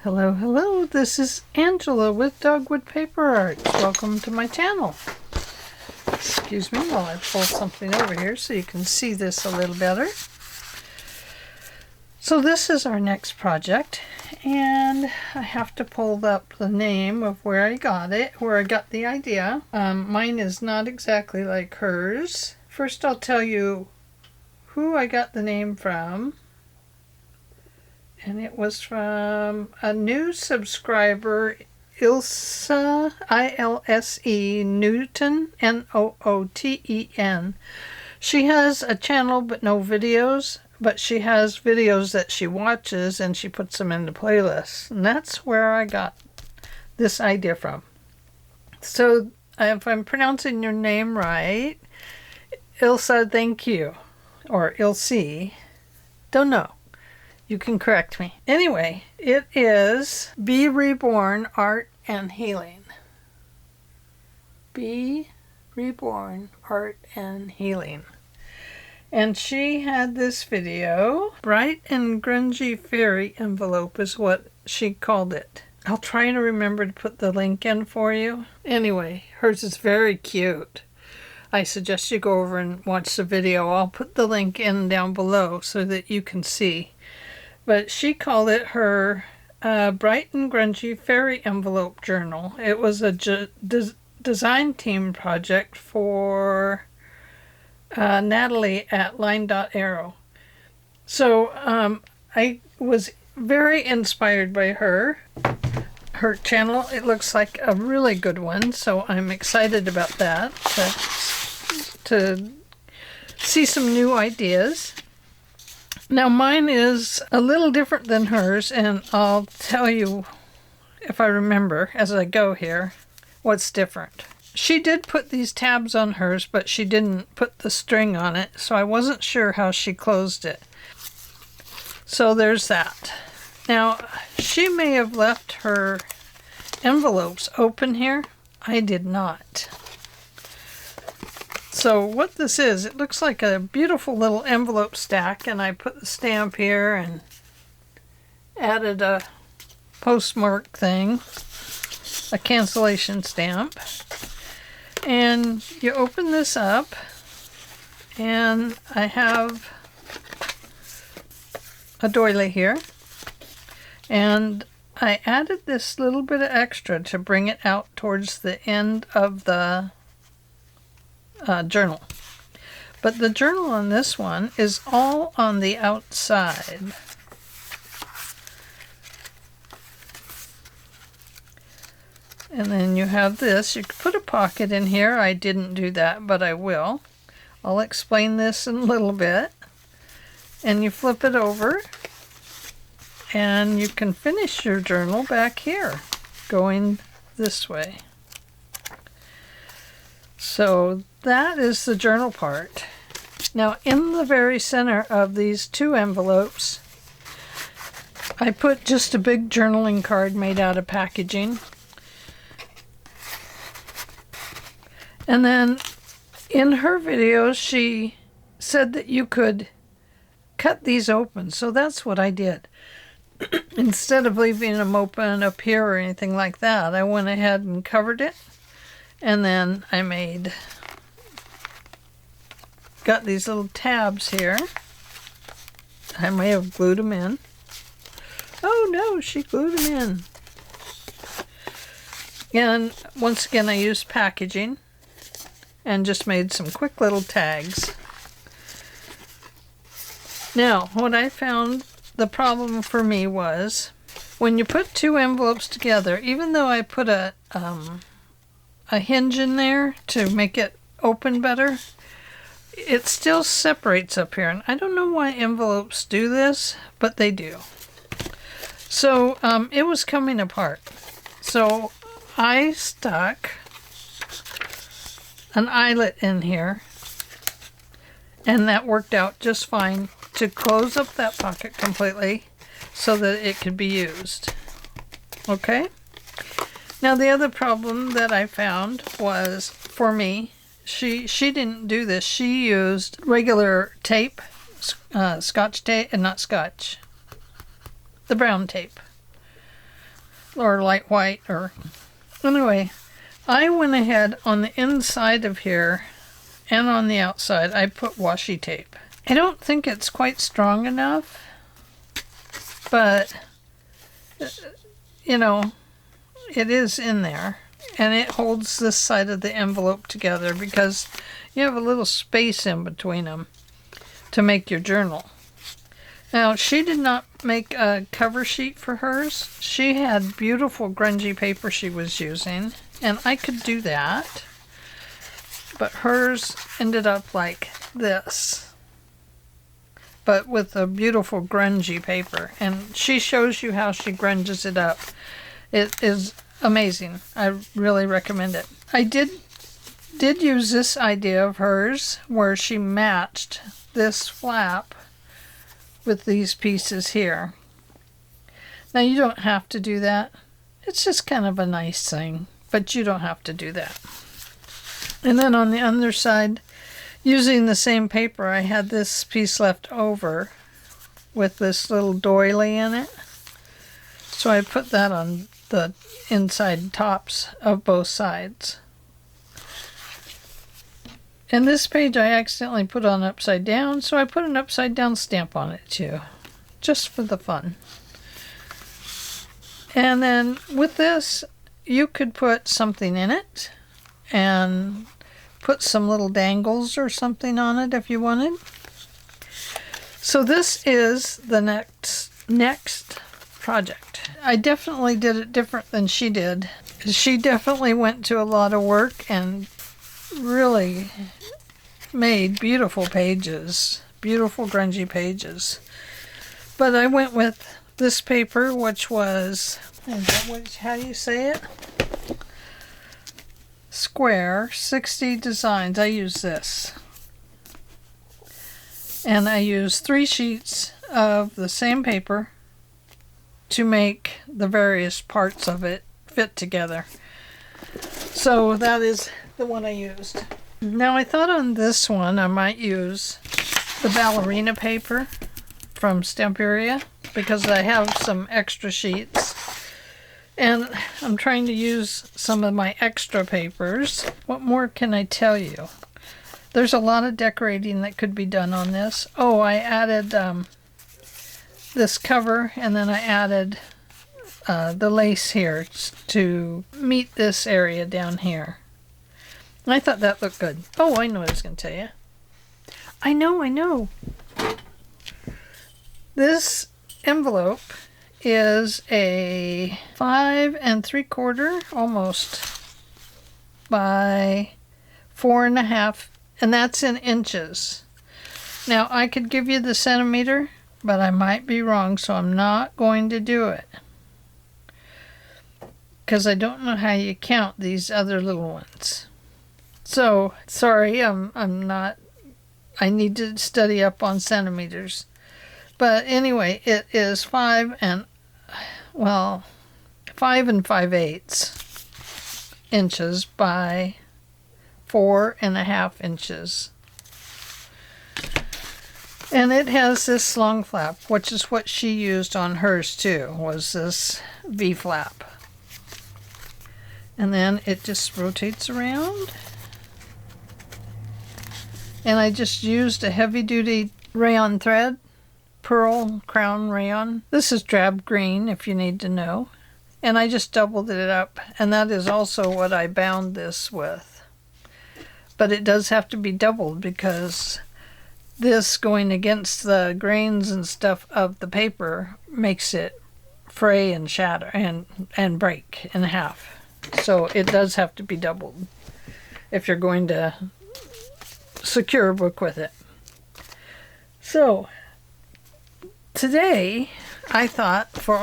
Hello, hello, this is Angela with Dogwood Paper Arts. Welcome to my channel. Excuse me while I pull something over here so you can see this a little better. So this is our next project, and I have to pull up the name of where I got it, where I got the idea. Mine is not exactly like hers. First I'll tell you who I got the name from. And it was from a new subscriber, Ilse, I-L-S-E, Newton, N-O-O-T-E-N. She has a channel but no videos, but she has videos that she watches and she puts them into playlists. And that's where I got this idea from. So if I'm pronouncing your name right, Ilse, thank you. Or Ilse, don't know. You can correct me. Anyway, it is Be Reborn Art and Healing. Be Reborn Art and Healing. And she had this video. Bright and Grungy Fairy Envelope is what she called it. I'll try to remember to put the link in for you. Anyway, hers is very cute. I suggest you go over and watch the video. I'll put the link in down below so that you can see. But she called it her Bright and Grungy Fairy Envelope Journal. It was a design team project for Natalie at Line Dot Arrow. So I was very inspired by her. Her channel, it looks like a really good one, so I'm excited about that, to see some new ideas. Now mine is a little different than hers, and I'll tell you, if I remember as I go here, what's different. She did put these tabs on hers, but she didn't put the string on it, so I wasn't sure how she closed it. So there's that. Now, she may have left her envelopes open here. I did not. So what this is, it looks like a beautiful little envelope stack, and I put the stamp here and added a postmark thing, a cancellation stamp. And you open this up, and I have a doily here, and I added this little bit of extra to bring it out towards the end of the journal. But the journal on this one is all on the outside. And then you have this. You could put a pocket in here. I didn't do that, but I will. I'll explain this in a little bit. And you flip it over, and you can finish your journal back here, going this way. So that is the journal part. Now in the very center of these two envelopes, I put just a big journaling card made out of packaging. And then in her video, she said that you could cut these open. So that's what I did. Instead of leaving them open up here or anything like that, I went ahead and covered it. And then I got these little tabs here. I may have glued them in. Oh no, she glued them in. And once again, I used packaging and just made some quick little tags. Now, what I found the problem for me was when you put two envelopes together, even though I put a hinge in there to make it open better, it still separates up here. And I don't know why envelopes do this, but they do. So it was coming apart. So I stuck an eyelet in here, and that worked out just fine to close up that pocket completely so that it could be used. Okay? Now the other problem that I found was, for me, she didn't do this. She used regular tape, Scotch tape, and not Scotch, the brown tape. or light white, or anyway, I went ahead on the inside of here and on the outside, I put washi tape. I don't think it's quite strong enough, but you know, it is in there, and it holds this side of the envelope together because you have a little space in between them to make your journal. Now, she did not make a cover sheet for hers. She had beautiful grungy paper she was using, and I could do that, but hers ended up like this, but with a beautiful grungy paper, and she shows you how she grunges it up. It is amazing. I really recommend it. I did use this idea of hers where she matched this flap with these pieces here. Now, you don't have to do that. It's just kind of a nice thing, but you don't have to do that. And then on the underside, using the same paper, I had this piece left over with this little doily in it. So I put that on the inside tops of both sides. And this page I accidentally put on upside down, so I put an upside down stamp on it too, just for the fun. And then with this, you could put something in it and put some little dangles or something on it if you wanted. So this is the next project. I definitely did it different than she did. She definitely went to a lot of work and really made beautiful pages, beautiful grungy pages. But I went with this paper, which was, how do you say it? Square 60 Designs. I use this. And I use 3 sheets of the same paper to make the various parts of it fit together. So that is the one I used. Now I thought on this one I might use the ballerina paper from Stamperia because I have some extra sheets. And I'm trying to use some of my extra papers. What more can I tell you? There's a lot of decorating that could be done on this. Oh, I added this cover, and then I added the lace here to meet this area down here. I thought that looked good. Oh, I know what I was going to tell you. I know. This envelope is a 5 3/4 almost by 4.5, and that's in inches. Now I could give you the centimeter, but I might be wrong, so I'm not going to do it because I don't know how you count these other little ones. So sorry, I'm not. I need to study up on centimeters. But anyway, it is 5 5/8 inches by 4.5 inches. And it has this long flap, which is what she used on hers too, was this V flap. And then it just rotates around. And I just used a heavy-duty rayon thread, pearl crown rayon. This is drab green, if you need to know. And I just doubled it up, and that is also what I bound this with. But it does have to be doubled because this going against the grains and stuff of the paper makes it fray and shatter and break in half. So it does have to be doubled if you're going to secure a book with it. So today I thought for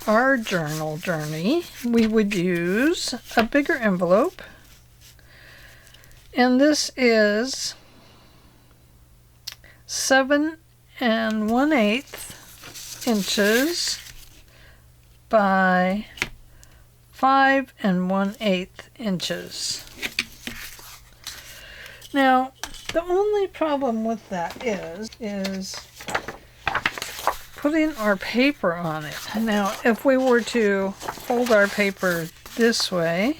our journal journey we would use a bigger envelope, and this is 7 1/8 inches by 5 1/8 inches. Now, the only problem with that is putting our paper on it. Now, if we were to fold our paper this way,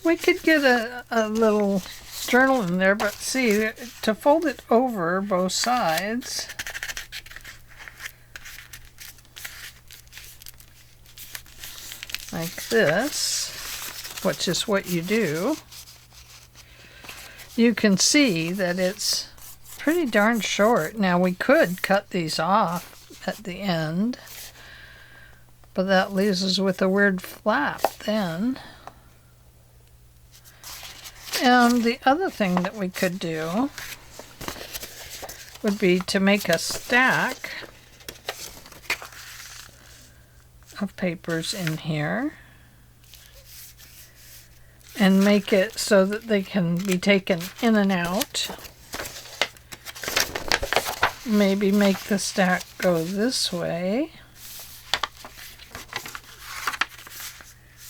we could get a little journal in there, but see, to fold it over both sides, like this, which is what you do, you can see that it's pretty darn short. Now we could cut these off at the end, but that leaves us with a weird flap then. And the other thing that we could do would be to make a stack of papers in here and make it so that they can be taken in and out. Maybe make the stack go this way,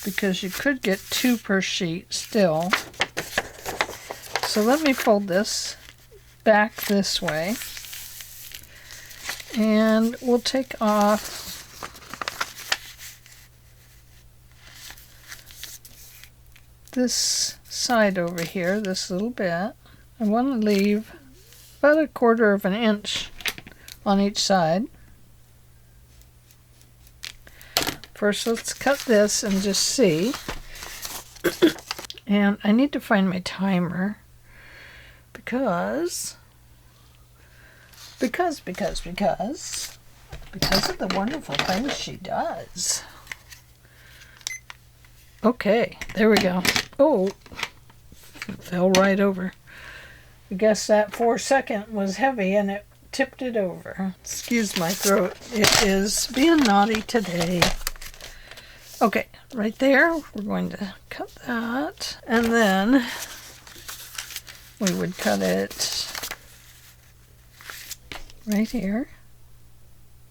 because you could get 2 per sheet still. So let me fold this back this way, and we'll take off this side over here, this little bit. I want to leave about 1/4 of an inch on each side. First, let's cut this and just see. And I need to find my timer because of the wonderful things she does. Okay, there we go. Oh, it fell right over. I guess that 4-second was heavy and it tipped it over. Excuse my throat. It is being naughty today. Okay, right there. We're going to cut that. And then we would cut it right here.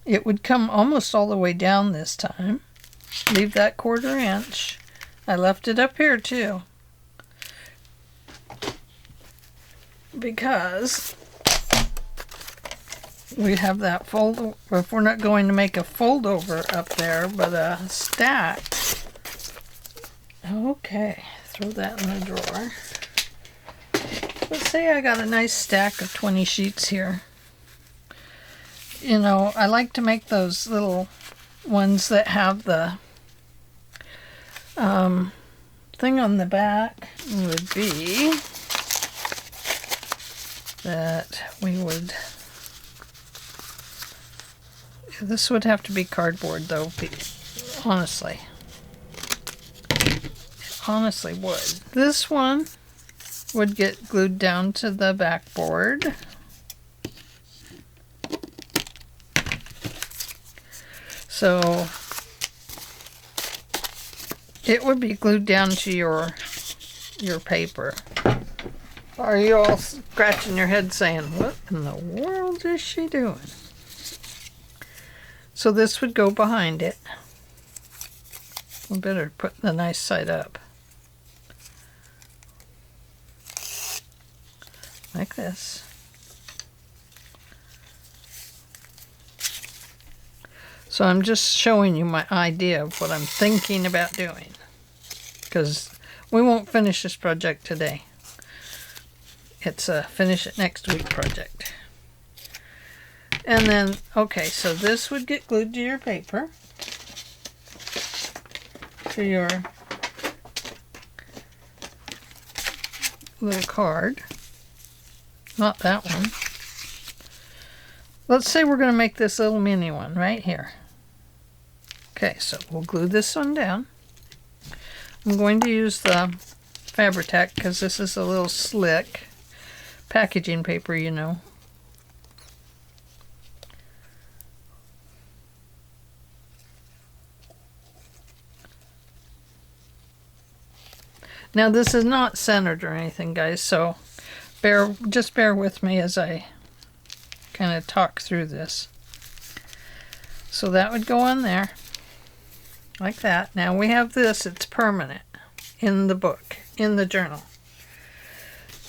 It would come almost all the way down this time. Leave that 1/4 inch. I left it up here too, because we have that fold. If we're not going to make a fold over up there, but a stack. Okay, throw that in the drawer. Let's say I got a nice stack of 20 sheets here. You know, I like to make those little ones that have the thing on the back. Would be that we would, this would have to be cardboard though, honestly. It honestly would. This one would get glued down to the backboard. So it would be glued down to your paper. Are you all scratching your head saying, what in the world is she doing? So this would go behind it. We better put the nice side up. Like this. So I'm just showing you my idea of what I'm thinking about doing, because we won't finish this project today. It's a finish it next week project. And then, okay, so this would get glued to your paper, to your little card. Not that one. Let's say we're going to make this little mini one right here. Okay, so we'll glue this one down. I'm going to use the Fabri-Tac because this is a little slick packaging paper, you know. Now this is not centered or anything, guys, so just bear with me as I kind of talk through this. So that would go on there like that. Now we have this, it's permanent in the book, in the journal.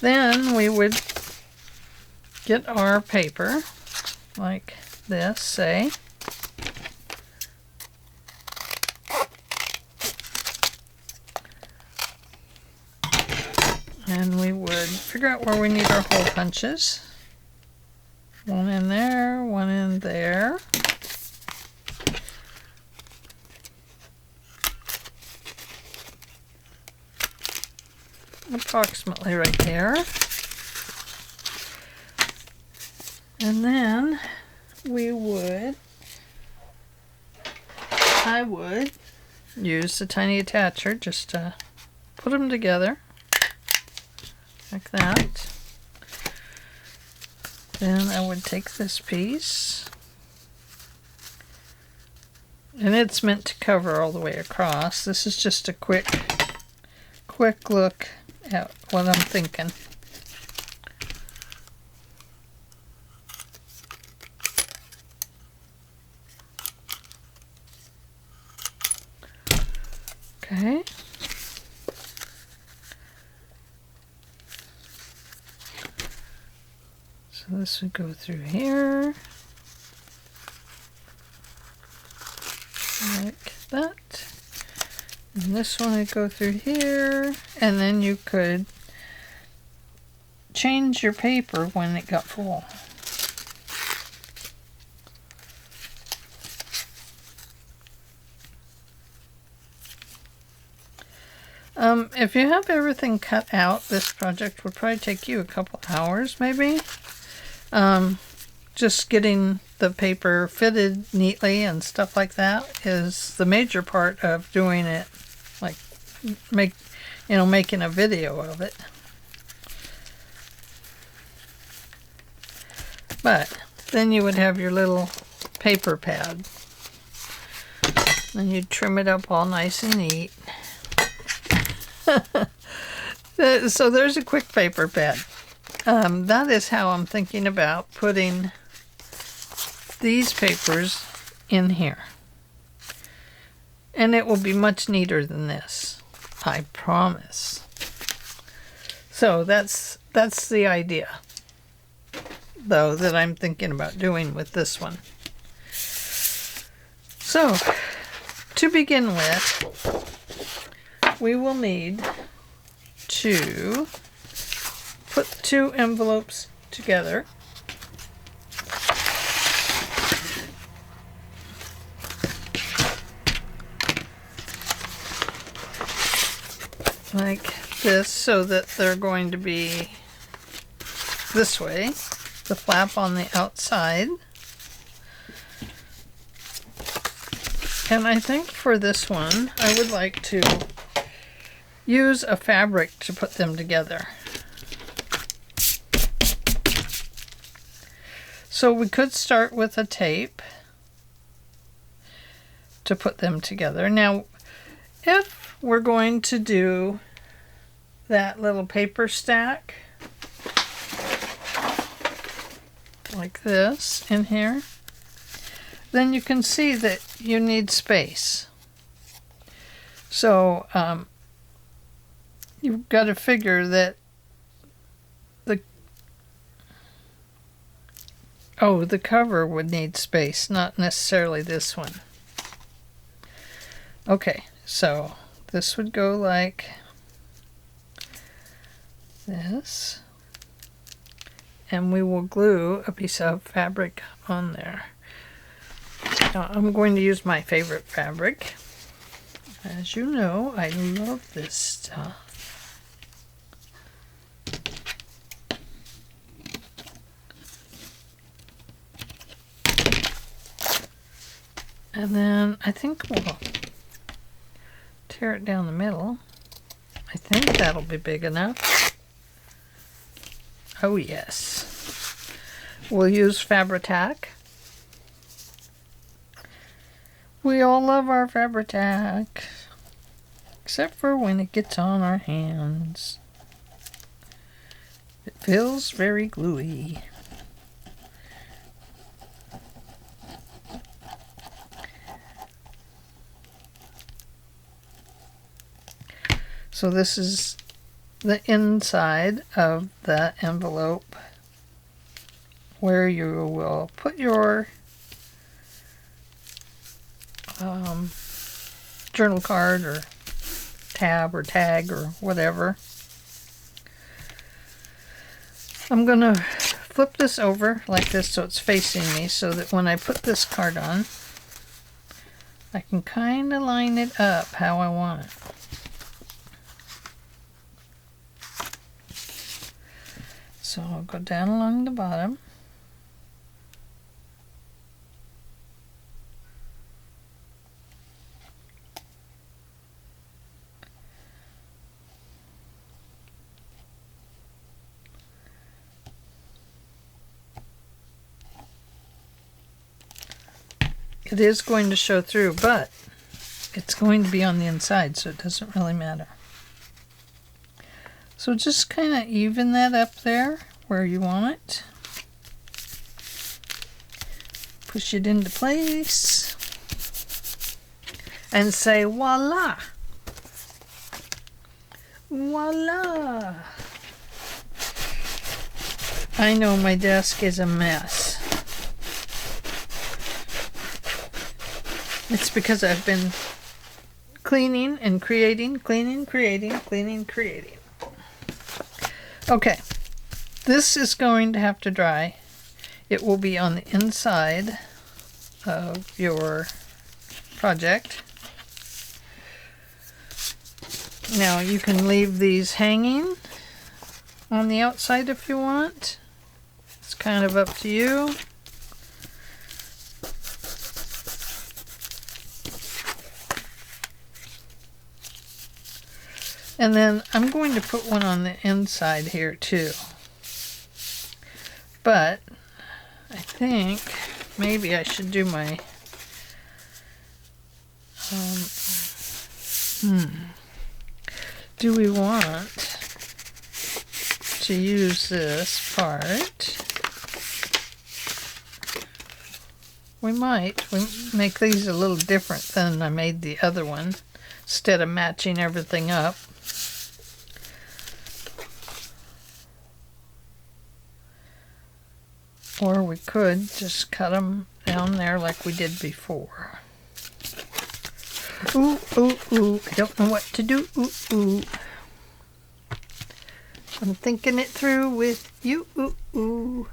Then we would get our paper like this, say. And we would figure out where we need our hole punches. One in there, one in there. Approximately right there. And then I would use the tiny attacher just to put them together like that. Then I would take this piece, and it's meant to cover all the way across. This is just a quick look at what I'm thinking. Okay. So this would go through here, like that. And this one would go through here, and then you could change your paper when it got full. If you have everything cut out, this project would probably take you a couple hours, maybe. Just getting the paper fitted neatly and stuff like that is the major part of doing it, like making a video of it. But then you would have your little paper pad. Then you'd trim it up all nice and neat. So there's a quick paper pad. That is how I'm thinking about putting these papers in here. And it will be much neater than this, I promise. So that's the idea, though, that I'm thinking about doing with this one. So, to begin with, we will need to put two envelopes together. Like this, so that they're going to be this way, the flap on the outside. And I think for this one, I would like to use a fabric to put them together. So we could start with a tape to put them together. Now, if we're going to do that little paper stack like this in here, then you can see that you need space. So you've got to figure that the cover would need space, not necessarily this one. Okay, so this would go like this, and we will glue a piece of fabric on there. Now, I'm going to use my favorite fabric. As you know, I love this stuff. And then I think we'll tear it down the middle. I think that'll be big enough. Oh yes. We'll use Fabri-Tac. We all love our Fabri-Tac, except for when it gets on our hands. It feels very gluey. So this is the inside of the envelope where you will put your journal card or tab or tag or whatever. I'm going to flip this over like this so it's facing me, so that when I put this card on, I can kind of line it up how I want it. So I'll go down along the bottom. It is going to show through, but it's going to be on the inside, so it doesn't really matter. So just kind of even that up there where you want it. Push it into place. And say, voila! Voila! I know my desk is a mess. It's because I've been cleaning and creating, cleaning, creating, cleaning, creating. Okay, this is going to have to dry. It will be on the inside of your project. Now you can leave these hanging on the outside if you want. It's kind of up to you. And then I'm going to put one on the inside here too. But I think maybe I should do my do we want to use this part? We might. We make these a little different than I made the other one, instead of matching everything up. Or we could just cut them down there like we did before. Ooh, ooh, ooh. I don't know what to do. Ooh, ooh. I'm thinking it through with you. Ooh, ooh.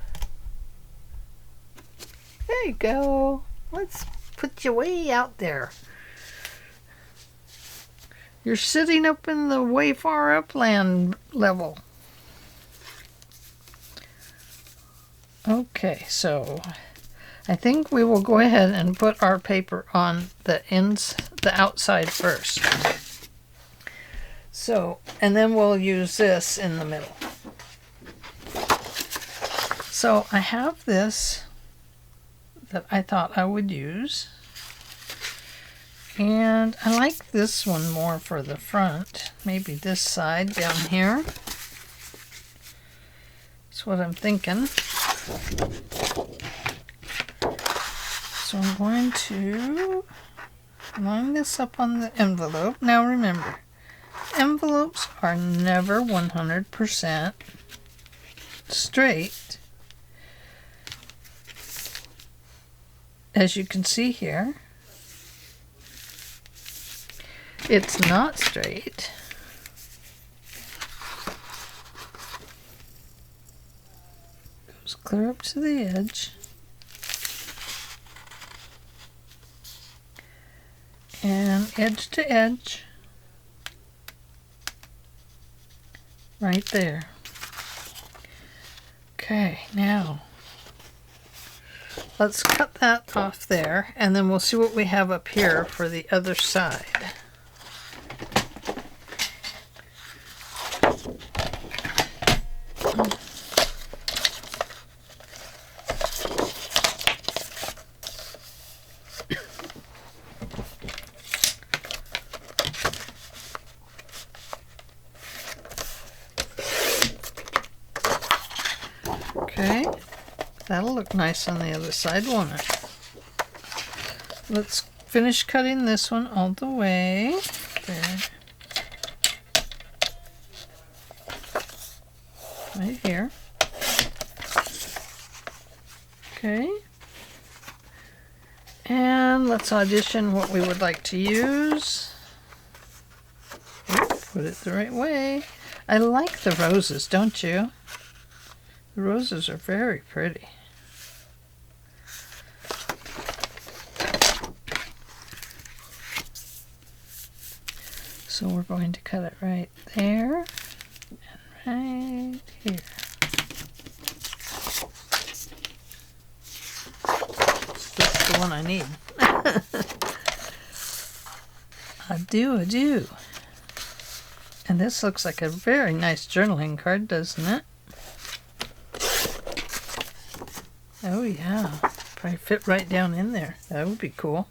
There you go. Let's put you way out there. You're sitting up in the way far upland level. Okay, so I think we will go ahead and put our paper on the outside first. So, and then we'll use this in the middle. So I have this that I thought I would use. And I like this one more for the front. Maybe this side down here. That's what I'm thinking. So I'm going to line this up on the envelope. Now remember, envelopes are never 100% straight. As you can see here, it's not straight. Goes clear up to the edge. And edge to edge. Right there. Okay, now let's cut that off there, and then we'll see what we have up here for the other side. Okay, that'll look nice on the other side, won't it? Let's finish cutting this one all the way there. right here. Okay. And let's audition what we would like to use. Put it the right way. I like the roses, don't you? The roses are very pretty. So we're going to cut it right there and right here. That's the one I need. I do. And this looks like a very nice journaling card, doesn't it? Oh yeah, probably fit right down in there. That would be cool.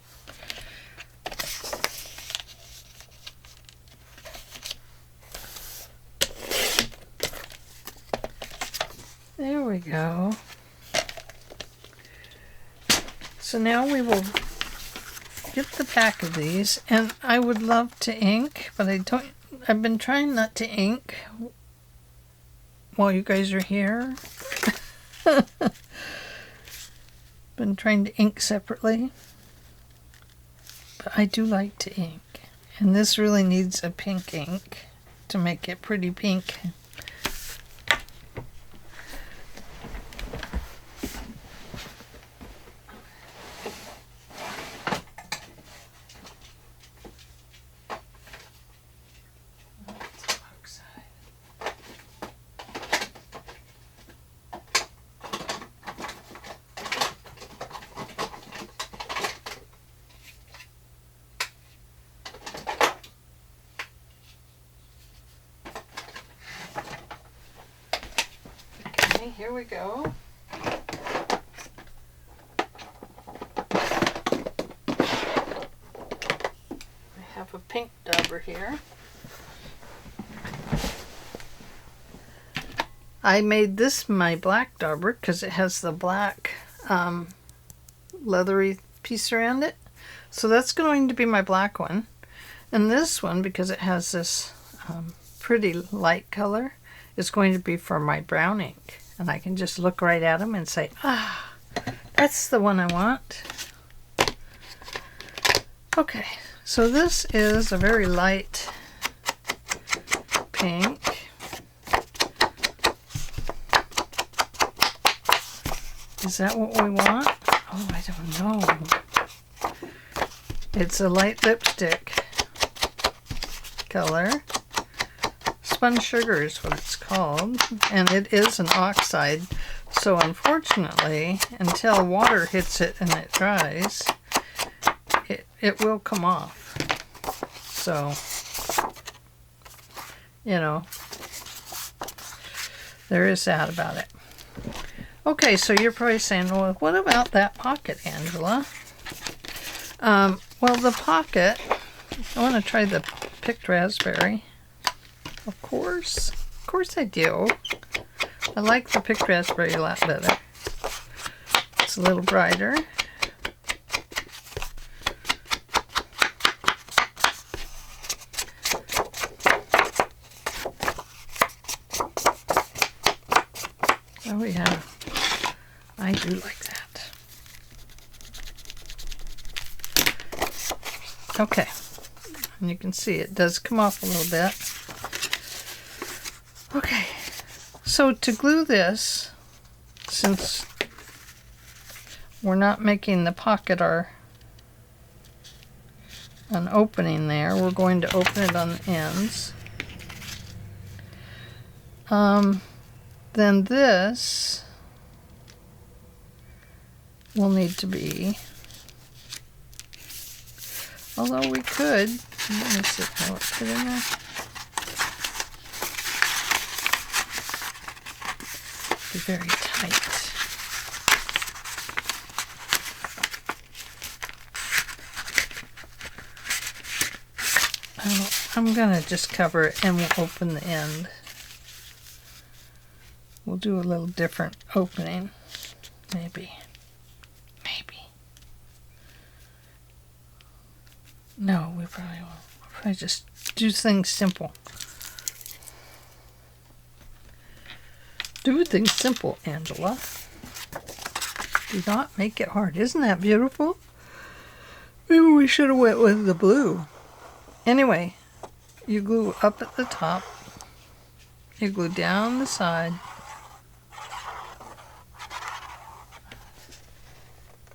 There we go. So now we will get the pack of these, and I would love to ink, but I've been trying not to ink while you guys are here. Been trying to ink separately, but I do like to ink, and this really needs a pink ink to make it pretty pink. Here we go. I have a pink dauber here. I made this my black dauber because it has the black leathery piece around it. So that's going to be my black one. And this one, because it has this pretty light color, is going to be for my brown ink. And I can just look right at them and say, ah, that's the one I want. Okay, so this is a very light pink. Is that what we want? Oh, I don't know. It's a light lipstick color. Spun sugar is what it's called, and it is an oxide, so unfortunately, until water hits it and it dries, it will come off. So, you know, there is that about it. Okay, so you're probably saying, well, what about that pocket, Angela? Well, the pocket, I want to try the picked raspberry. Of course I do. I like the picked raspberry a lot better. It's a little brighter. Oh yeah, I do like that. Okay, and you can see it does come off a little bit. Okay, so to glue this, since we're not making the pocket an opening there, we're going to open it on the ends. Then this will need to be, although we could, let me see how it fit in there. Be very tight. I'm gonna just cover it and we'll open the end. We'll do a little different opening, maybe. No, we probably won't. We'll probably just do things simple. Do things simple, Angela. Do not make it hard. Isn't that beautiful? Maybe we should have went with the blue. Anyway, you glue up at the top. You glue down the side.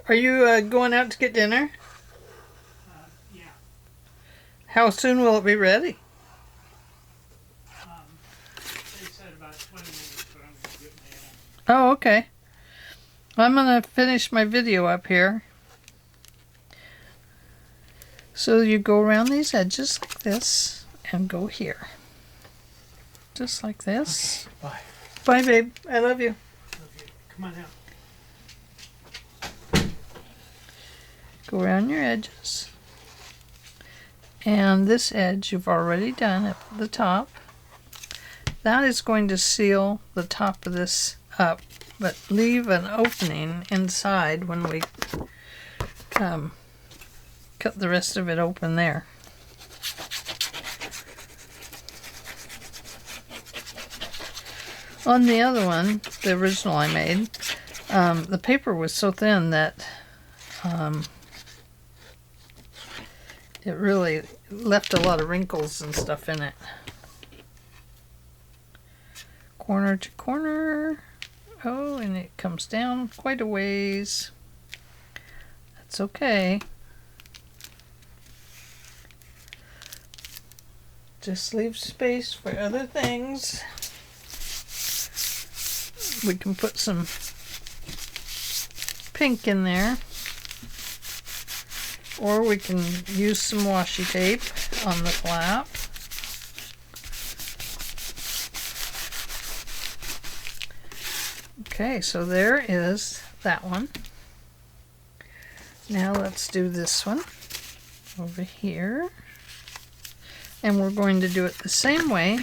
Are you going out to get dinner? Yeah. How soon will it be ready? They said about 20 minutes, but I'm going to get my own. Oh, okay. I'm going to finish my video up here. So you go around these edges like this and go here. Just like this. Okay, bye. Bye, babe. I love you. Okay, come on out. Go around your edges. And this edge you've already done at the top. That is going to seal the top of this up, but leave an opening inside when we cut the rest of it open there. On the other one, the original I made, the paper was so thin that it really left a lot of wrinkles and stuff in it. Corner to corner. Oh, and it comes down quite a ways. That's okay. Just leave space for other things. We can put some pink in there. Or we can use some washi tape on the flap. Okay, so there is that one. Now let's do this one over here. And we're going to do it the same way.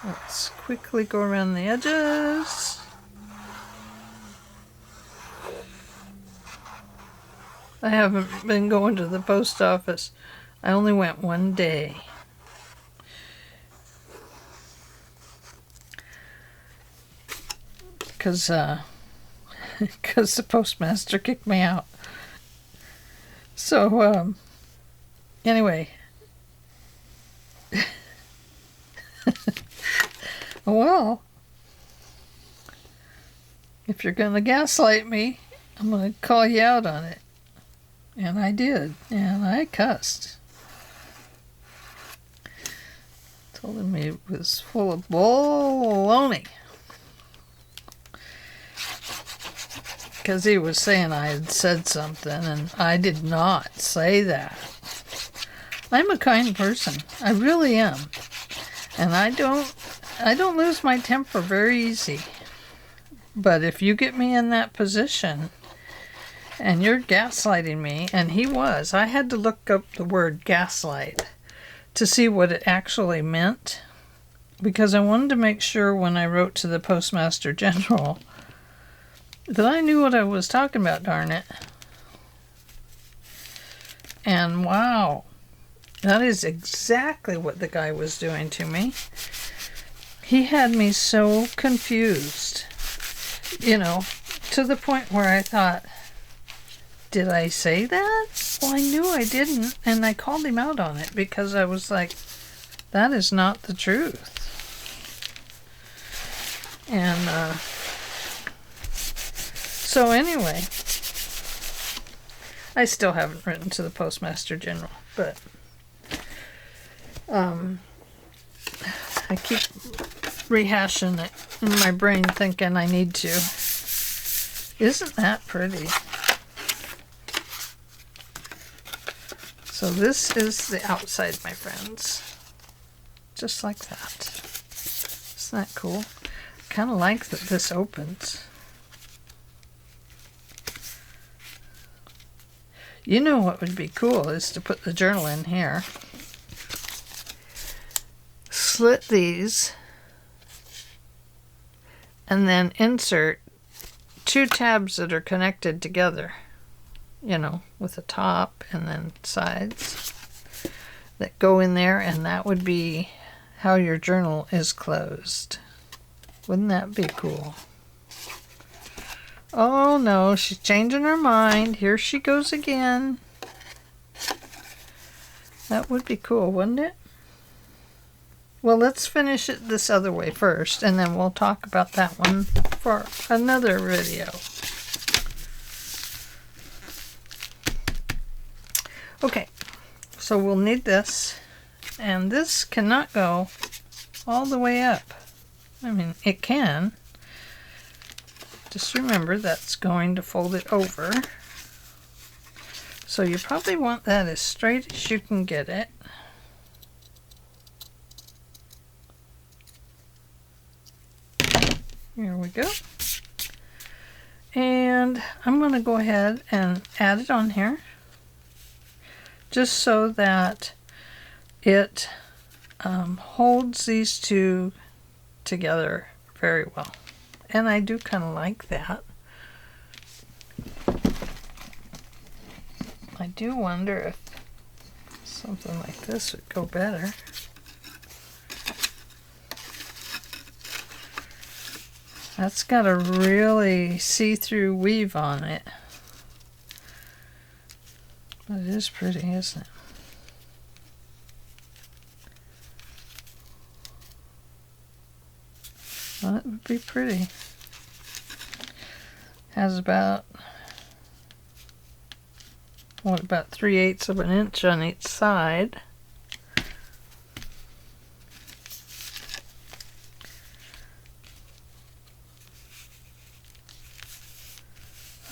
Let's quickly go around the edges. I haven't been going to the post office. I only went one day. Because the postmaster kicked me out. So, anyway. Well, if you're going to gaslight me, I'm going to call you out on it. And I did. And I cussed. Told him he was full of baloney. Because he was saying I had said something, and I did not say that. I'm a kind person. I really am. And I don't lose my temper very easy. But if you get me in that position, and you're gaslighting me, and he was, I had to look up the word gaslight to see what it actually meant, because I wanted to make sure when I wrote to the Postmaster General that I knew what I was talking about, darn it. And wow, that is exactly what the guy was doing to me. He had me so confused, you know, to the point where I thought, did I say that? Well, I knew I didn't, and I called him out on it because I was like, that is not the truth. And so anyway, I still haven't written to the Postmaster General, but I keep rehashing it in my brain thinking I need to. Isn't that pretty? So this is the outside, my friends. Just like that. Isn't that cool? I kind of like that this opens. You know what would be cool is to put the journal in here. Slit these. And then insert 2 tabs that are connected together. You know, with the top and then sides. that go in there, and that would be how your journal is closed. Wouldn't that be cool? Oh no, she's changing her mind. Here she goes again. That would be cool, wouldn't it? Well, let's finish it this other way first, and then we'll talk about that one for another video. Okay, so we'll need this, and this cannot go all the way up. I mean, it can. Just remember that's going to fold it over. So you probably want that as straight as you can get it. Here we go. And I'm going to go ahead and add it on here, just so that it holds these two together very well. And I do kind of like that. I do wonder if something like this would go better. That's got a really see-through weave on it. But it is pretty, isn't it? Well, it would be pretty. Has about, what, about 3/8 of an inch on each side.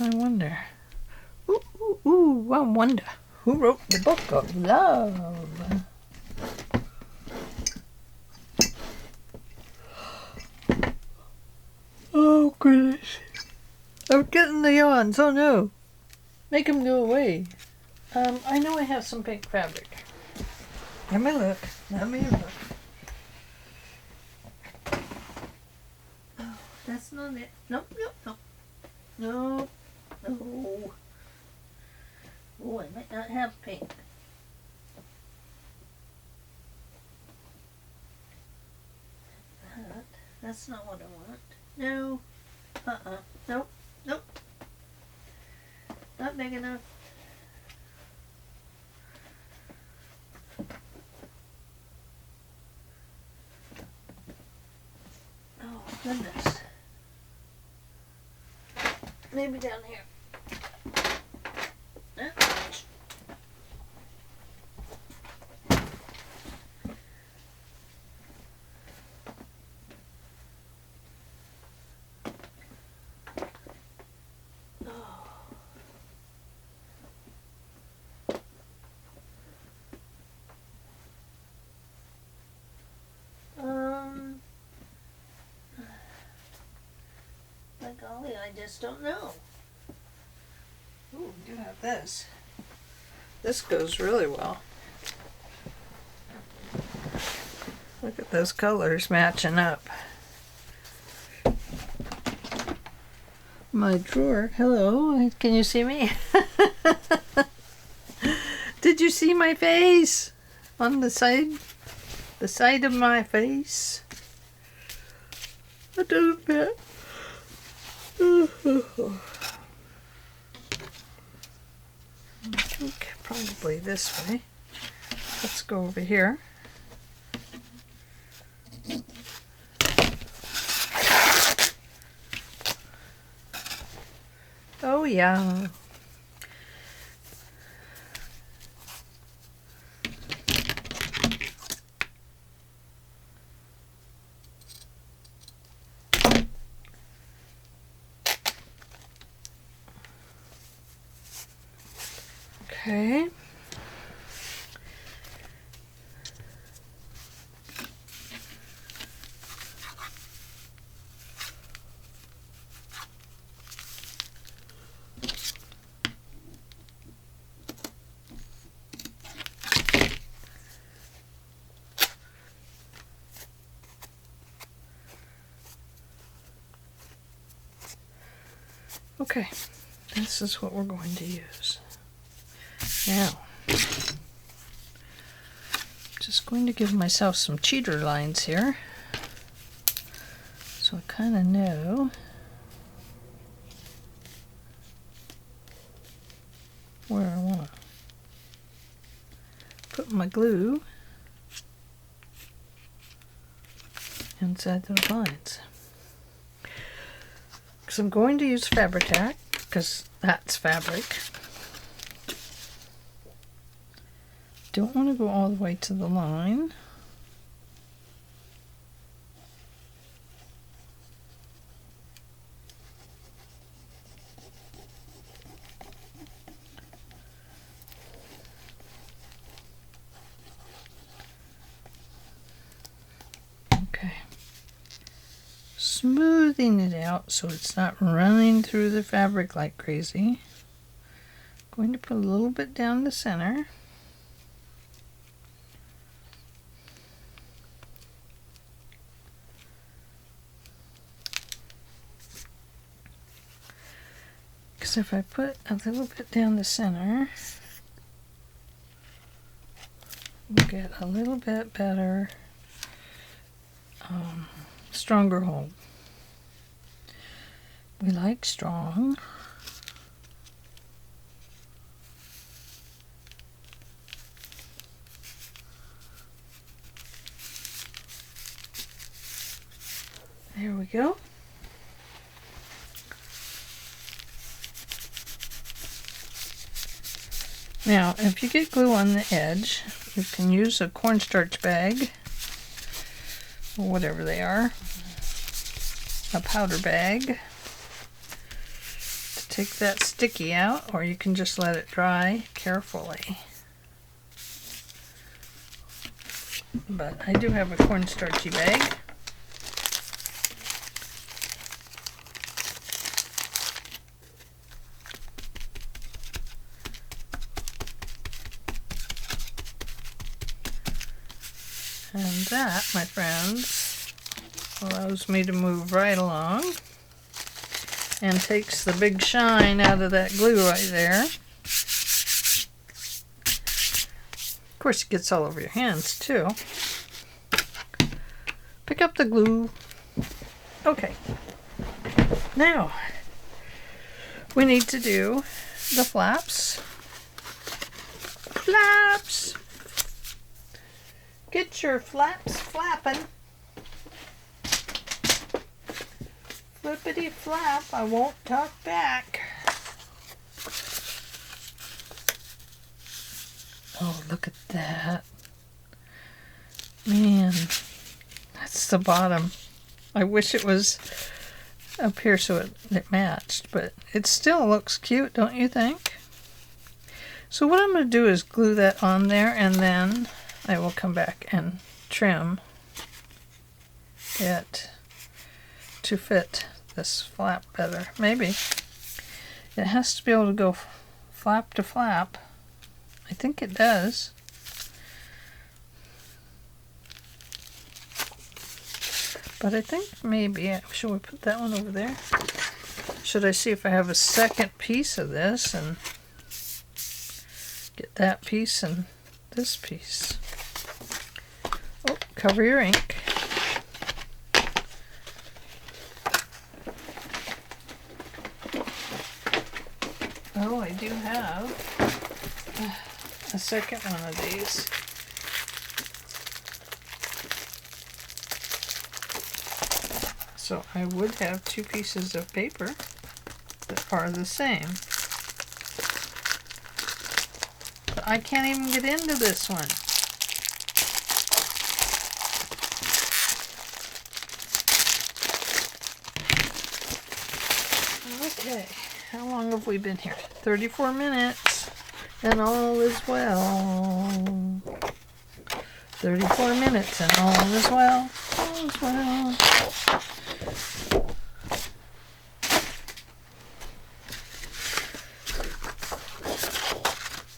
I wonder. I wonder who wrote the book of love. Oh goodness. I'm getting the yawns. Oh no. Make them go away. I know I have some pink fabric. Let me look. Let me look. Oh, that's not it. Nope, nope, nope. No. No. Oh, I might not have pink. That's not what I want. No. Nope. Nope. Not big enough. Oh, goodness. Maybe down here. By golly, I just don't know. Ooh, we do have this. This goes really well. Look at those colors matching up. My drawer. Hello, can you see me? Did you see my face on the side? The side of my face? I don't bet. I think probably this way. Let's go over here. Oh yeah. Okay. Okay, this is what we're going to use. Now, Just going to give myself some cheater lines here, so I kind of know where I want to put my glue inside those lines. Because I'm going to use Fabri-Tac, because that's fabric. Don't want to go all the way to the line. Okay. Smoothing it out so it's not running through the fabric like crazy. Going to put a little bit down the center. Because if I put a little bit down the center, we'll get a little bit better, stronger hold. We like strong. There we go. Now, if you get glue on the edge, you can use a cornstarch bag, or whatever they are, a powder bag, to take that sticky out, or you can just let it dry carefully. But I do have a cornstarchy bag. And that, my friends, allows me to move right along and takes the big shine out of that glue right there. Of course, it gets all over your hands too. Pick up the glue. Okay. Now, we need to do the flaps. Flaps! Get your flaps flapping. Flippity flap, I won't talk back. Oh, look at that. Man, that's the bottom. I wish it was up here so it matched, but it still looks cute, don't you think? So what I'm going to do is glue that on there, and then I will come back and trim it to fit this flap better. Maybe. It has to be able to go flap to flap. I think it does. But I think maybe, should we put that one over there? Should I see if I have a second piece of this and get that piece and this piece? Oh, cover your ink. Oh, I do have a second one of these. So I would have two pieces of paper that are the same. But I can't even get into this one. Okay, how long have we been here? 34 minutes, and all is well. 34 minutes, and all is well. All is well.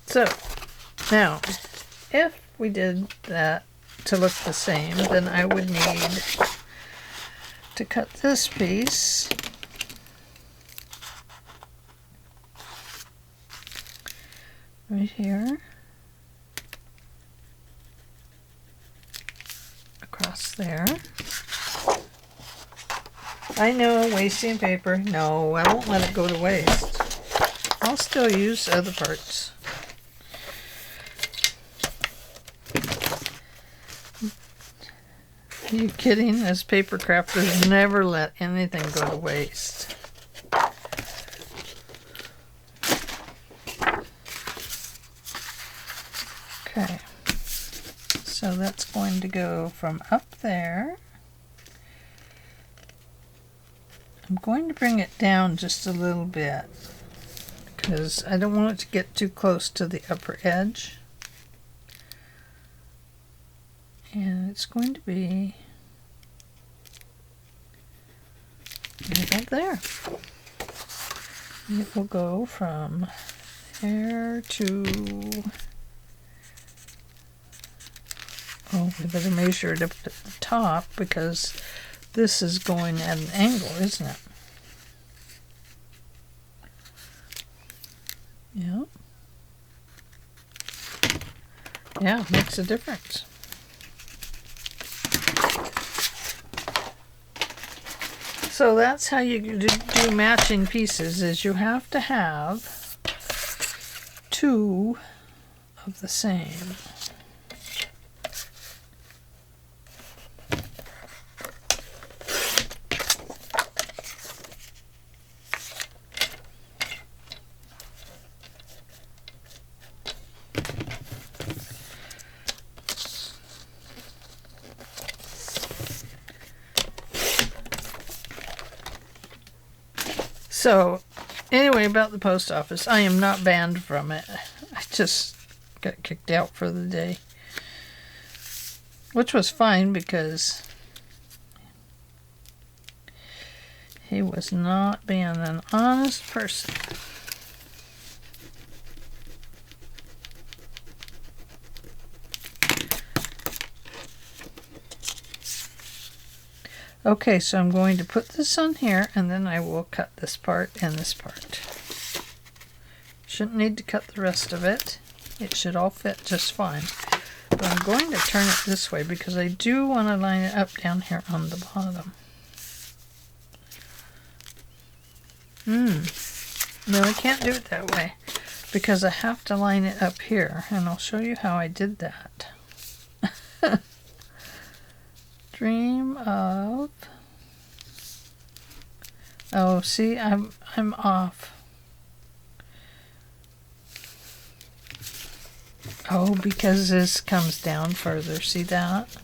So, now, if we did that to look the same, then I would need to cut this piece right here, across there. I know, wasting paper. No, I won't let it go to waste. I'll still use other parts. Are you kidding? As paper crafters, never let anything go to waste. Okay, so that's going to go from up there. I'm going to bring it down just a little bit because I don't want it to get too close to the upper edge. And it's going to be right up there. And it will go from there to... Oh, we better measure it up at the top because this is going at an angle, isn't it? Yeah. Yeah, it makes a difference. So that's how you do matching pieces, is you have to have two of the same. So, anyway, about the post office, I am not banned from it. I just got kicked out for the day. Which was fine because he was not being an honest person. Okay, so I'm going to put this on here, and then I will cut this part and this part. Shouldn't need to cut the rest of it. It should all fit just fine. But I'm going to turn it this way because I do want to line it up down here on the bottom. No, I can't do it that way because I have to line it up here, and I'll show you how I did that. Dream of... Oh, see, I'm off. Oh, because this comes down further. See that?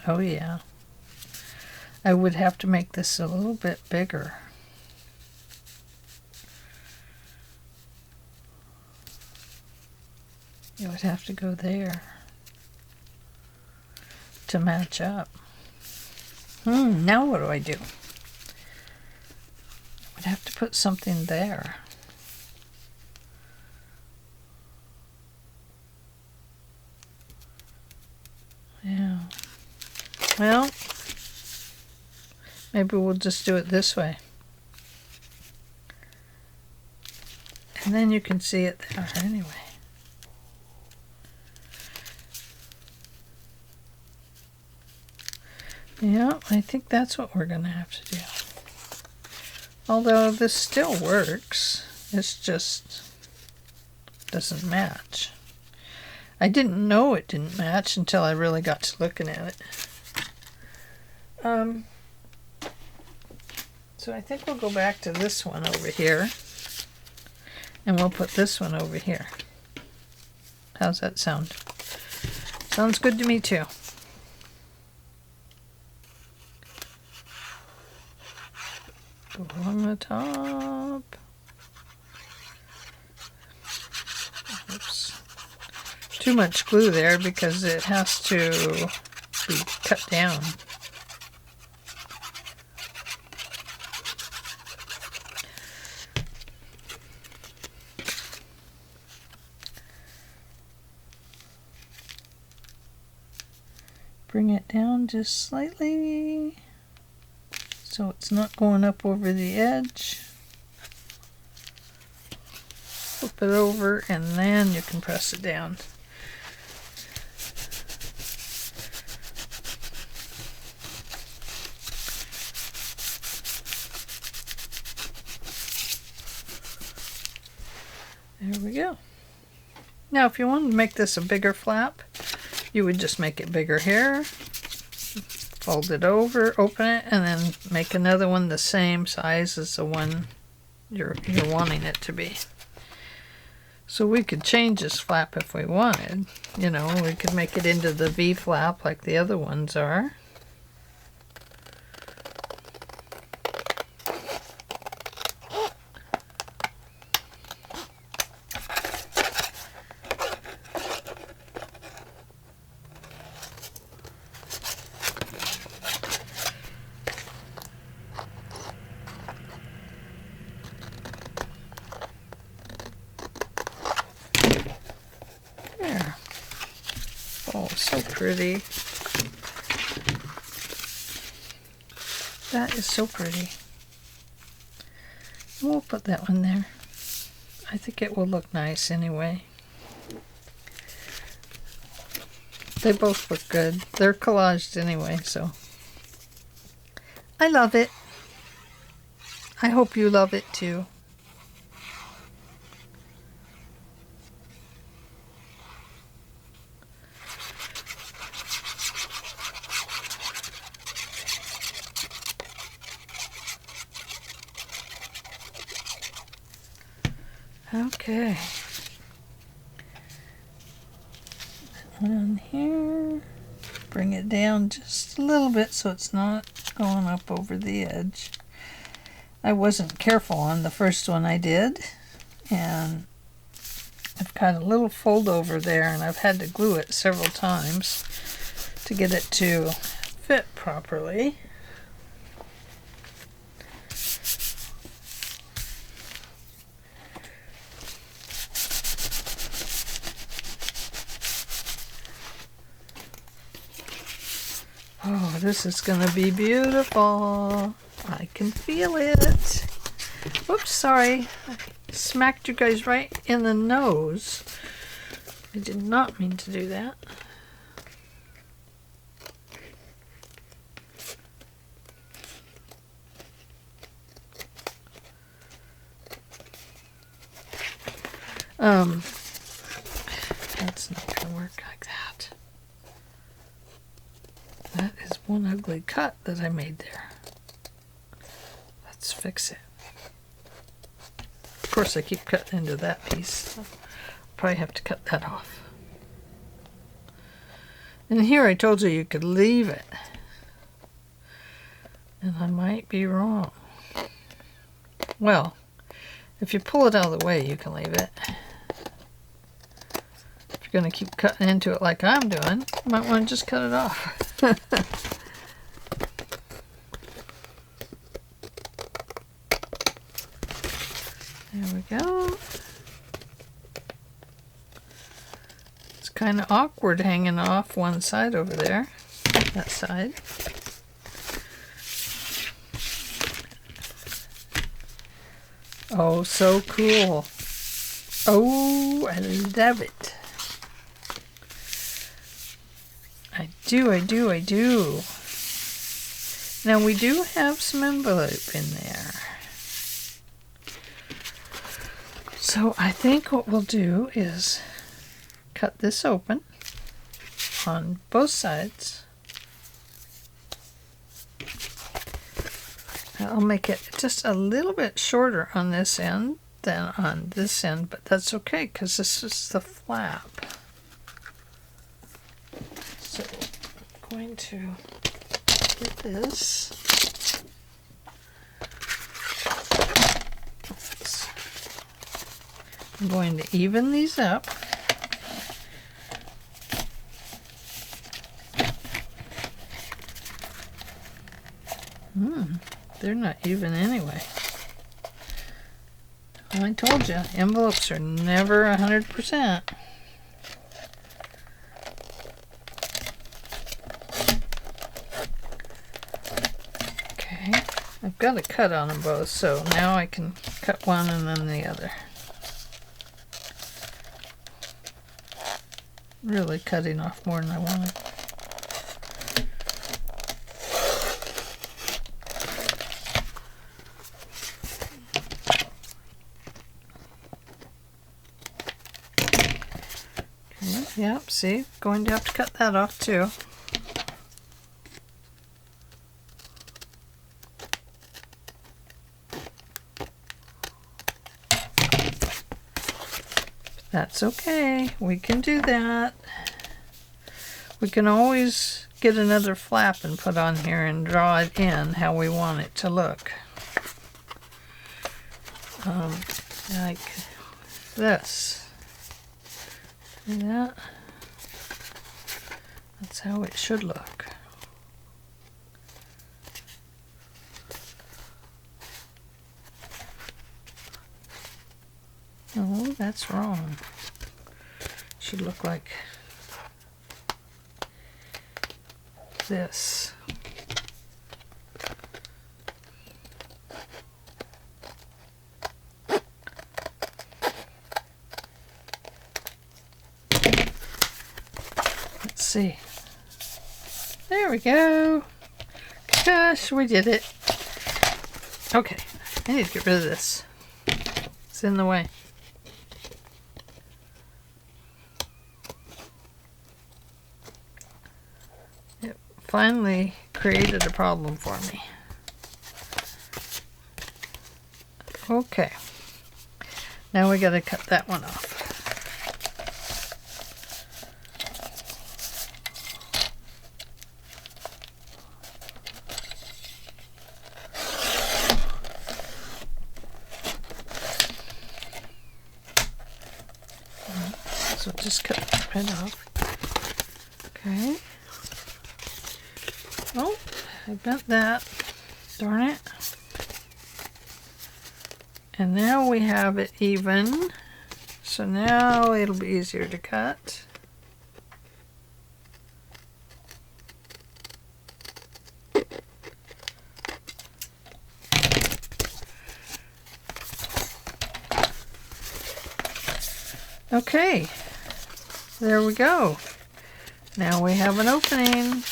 Oh, yeah. I would have to make this a little bit bigger. You would have to go there to match up. Now what do I do? I would have to put something there. Yeah. Well, maybe we'll just do it this way. And then you can see it there anyway. Yeah, I think that's what we're going to have to do. Although this still works, it's just doesn't match. I didn't know it didn't match until I really got to looking at it. So I think we'll go back to this one over here, and we'll put this one over here. How's that sound? Sounds good to me too. Go along the top. Oops. Too much glue there because it has to be cut down. Bring it down just slightly, so it's not going up over the edge. Flip it over and then you can press it down. There we go. Now if you wanted to make this a bigger flap, you would just make it bigger here, fold it over, open it, and then make another one the same size as the one you're wanting it to be. So we could change this flap if we wanted. You know, we could make it into the V flap like the other ones are. Oh, so pretty. That is so pretty. We'll put that one there. I think it will look nice anyway. They both look good. They're collaged anyway, so. I love it. I hope you love it too. Okay. That one on here. Bring it down just a little bit so it's not going up over the edge. I wasn't careful on the first one I did, and I've got a little fold over there, and I've had to glue it several times to get it to fit properly. Oh, this is gonna be beautiful. I can feel it. Whoops, sorry. I smacked you guys right in the nose. I did not mean to do that. That's not gonna work like that. That is one ugly cut that I made there. Let's fix it. Of course, I keep cutting into that piece. So probably have to cut that off. And here I told you could leave it. And I might be wrong. Well, if you pull it out of the way, you can leave it. If you're going to keep cutting into it like I'm doing, you might want to just cut it off. There we go. It's kind of awkward hanging off one side over there, that side. Oh, so cool. Oh, I love it. I do. Now we do have some envelope in there. So I think what we'll do is cut this open on both sides. I'll make it just a little bit shorter on this end than on this end, but that's okay because this is the flap. So I'm going to get this. Oops. I'm going to even these up. They're not even anyway. Well, I told you, envelopes are never 100%. Okay, I've got a cut on them both, so now I can cut one and then the other. Really cutting off more than I wanted. Yep, see, going to have to cut that off too. That's okay, we can do that. We can always get another flap and put on here and draw it in how we want it to look. Like this. See that? That's how it should look. Oh, that's wrong. Should look like this. Let's see. There we go. Gosh, we did it. Okay, I need to get rid of this. It's in the way. It finally created a problem for me. Okay. Now we gotta cut that one off. So just cut that right off. Okay. Oh, I bent that. Darn it. And now we have it even. So now it'll be easier to cut. Okay. There we go. Now we have an opening.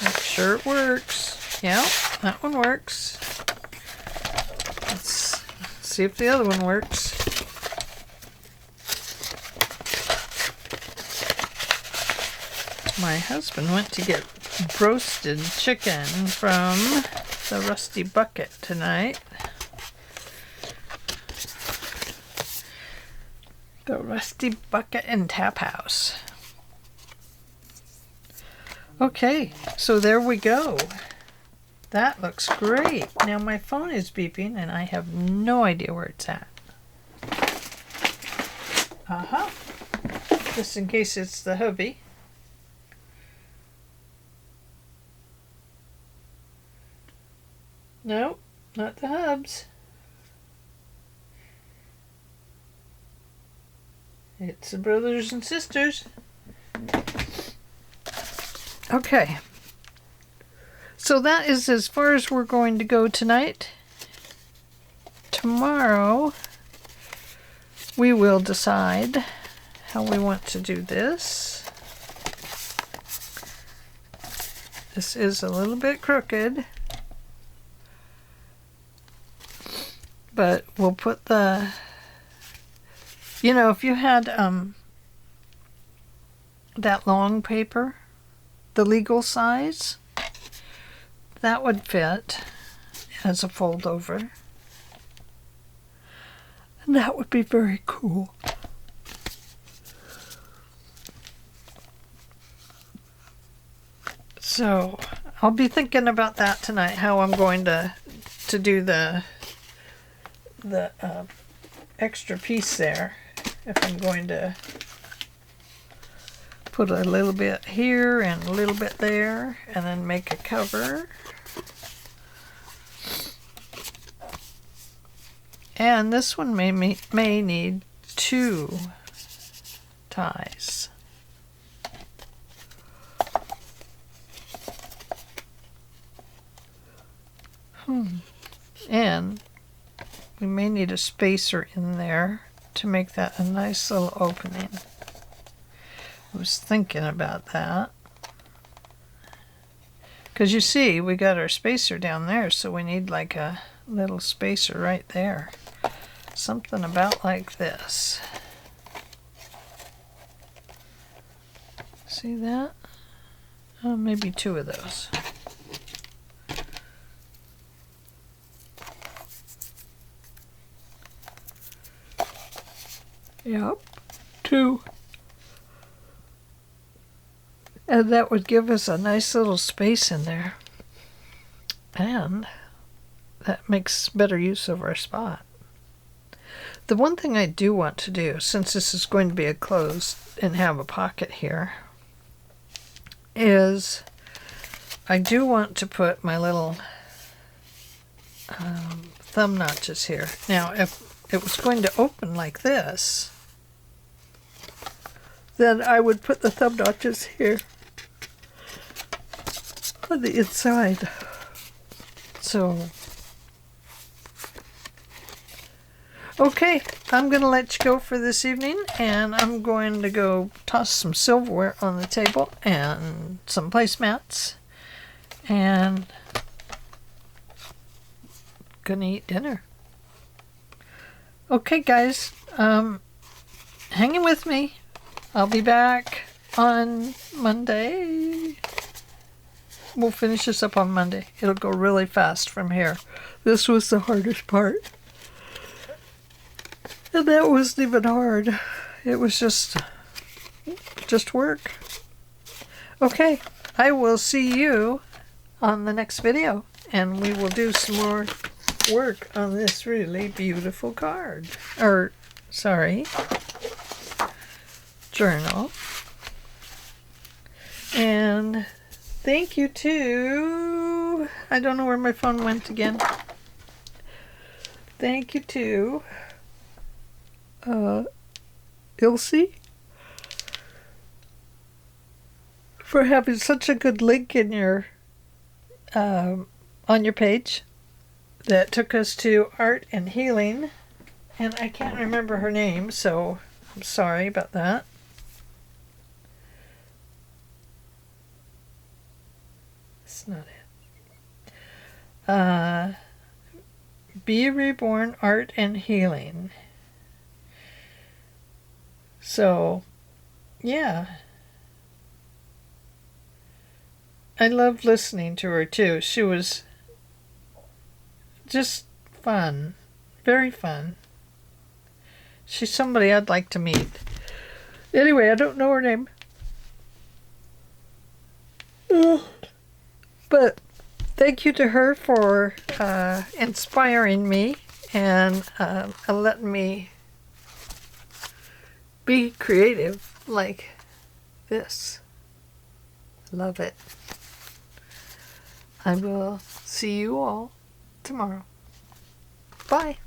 Make sure it works. Yeah, that one works. Let's see if the other one works. My husband went to get roasted chicken from the Rusty Bucket tonight. The Rusty Bucket and Tap House. Okay, so there we go. That looks great. Now my phone is beeping and I have no idea where it's at. Just in case it's the hubby. No, not the hubs. It's the brothers and sisters. Okay. So that is as far as we're going to go tonight. Tomorrow we will decide how we want to do this. This is a little bit crooked, but we'll put the, you know, if you had that long paper, the legal size, that would fit as a fold over. And that would be very cool. So I'll be thinking about that tonight, how I'm going to do the extra piece there. If I'm going to put a little bit here and a little bit there and then make a cover. And this one may need 2 ties. And we may need a spacer in there to make that a nice little opening. I was thinking about that. Because you see, we got our spacer down there, so we need like a little spacer right there. Something about like this. See that? Oh, maybe 2 of those. Yep, 2. And that would give us a nice little space in there. And that makes better use of our spot. The one thing I do want to do, since this is going to be a closed and have a pocket here, is I do want to put my little thumb notches here. Now, if it was going to open like this, then I would put the thumb notches here on the inside. So, okay, I'm going to let you go for this evening, and I'm going to go toss some silverware on the table and some placemats, and gonna eat dinner. Okay, guys, hanging with me. I'll be back on Monday. We'll finish this up on Monday. It'll go really fast from here. This was the hardest part. And that wasn't even hard. It was just work. Okay, I will see you on the next video. And we will do some more work on this really beautiful card. Or, sorry, journal. And thank you to, I don't know where my phone went again. Thank you to Ilse for having such a good link in your on your page that took us to art and healing, and I can't remember her name, so I'm sorry about that. It's not it. Be Reborn Art and Healing. So, yeah. I loved listening to her too. She was just fun. Very fun. She's somebody I'd like to meet. Anyway, I don't know her name. But thank you to her for inspiring me and letting me be creative like this. Love it. I will see you all tomorrow. Bye.